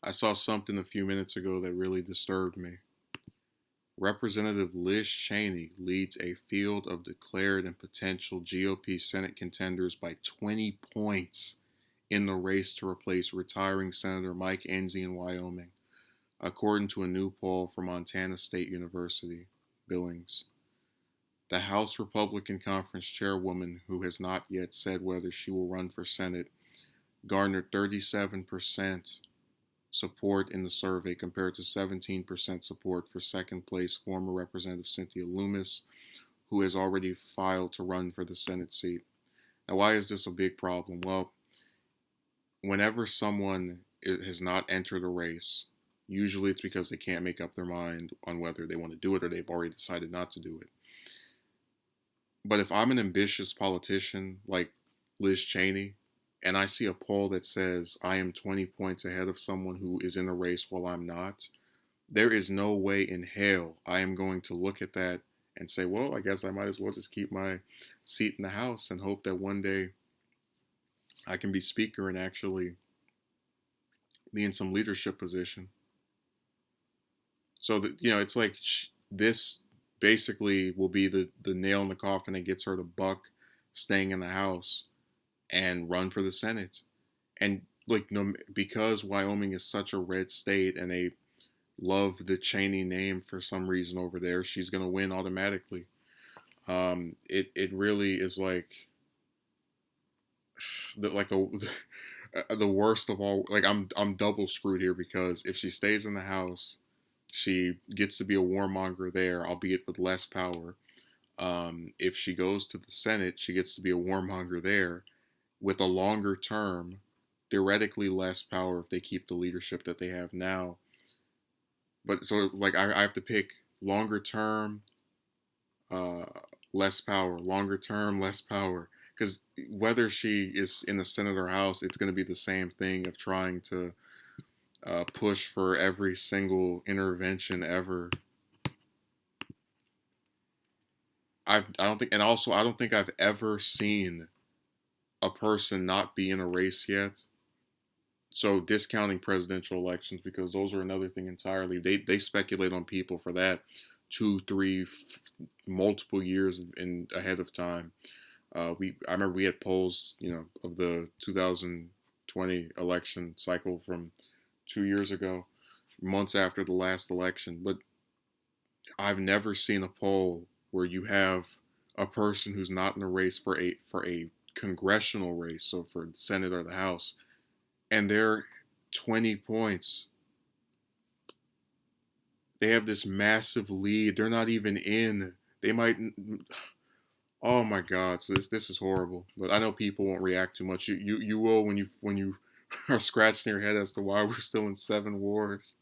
I saw something a few minutes ago that really disturbed me. Representative Liz Cheney leads a field of declared and potential GOP Senate contenders by 20 points in the race to replace retiring Senator Mike Enzi in Wyoming, according to a new poll from Montana State University, Billings. The House Republican Conference chairwoman, who has not yet said whether she will run for Senate, garnered 37% support in the survey compared to 17% support for second place former Representative Cynthia Lummis, who has already filed to run for the Senate seat. Now, why is this a big problem? Well, whenever someone has not entered a race, usually it's because they can't make up their mind on whether they want to do it or they've already decided not to do it. But if I'm an ambitious politician like Liz Cheney, and I see a poll that says I am 20 points ahead of someone who is in a race while I'm not, there is no way in hell I am going to look at that and say, well, I guess I might as well just keep my seat in the House and hope that one day I can be Speaker and actually be in some leadership position. So, it's like this basically will be the nail in the coffin that gets her to buck staying in the House and run for the Senate. And like, no, because Wyoming is such a red state and they love the Cheney name for some reason over there, she's gonna win automatically. It really is like a the worst of all. Like I'm double screwed here because if she stays in the House, she gets to be a warmonger there, albeit with less power. If she goes to the Senate, she gets to be a warmonger there with a longer term, theoretically less power if they keep the leadership that they have now. But so like I have to pick longer term, uh, less power, longer term, less power. Because whether she is in the Senate or House, it's going to be the same thing of trying to push for every single intervention ever. I don't think, and also I don't think I've ever seen a person not be in a race yet. So discounting presidential elections, because those are another thing entirely. They speculate on people for that 2, 3, multiple years in ahead of time. I remember we had polls, of the 2020 election cycle from 2 years ago, months after the last election. But I've never seen a poll where you have a person who's not in a race for a congressional race, so for the Senate or the House, and they're 20 points. They have this massive lead. They're not even in. They might. Oh my God! So this is horrible. But I know people won't react too much. You will when you are scratching your head as to why we're still in 7 wars.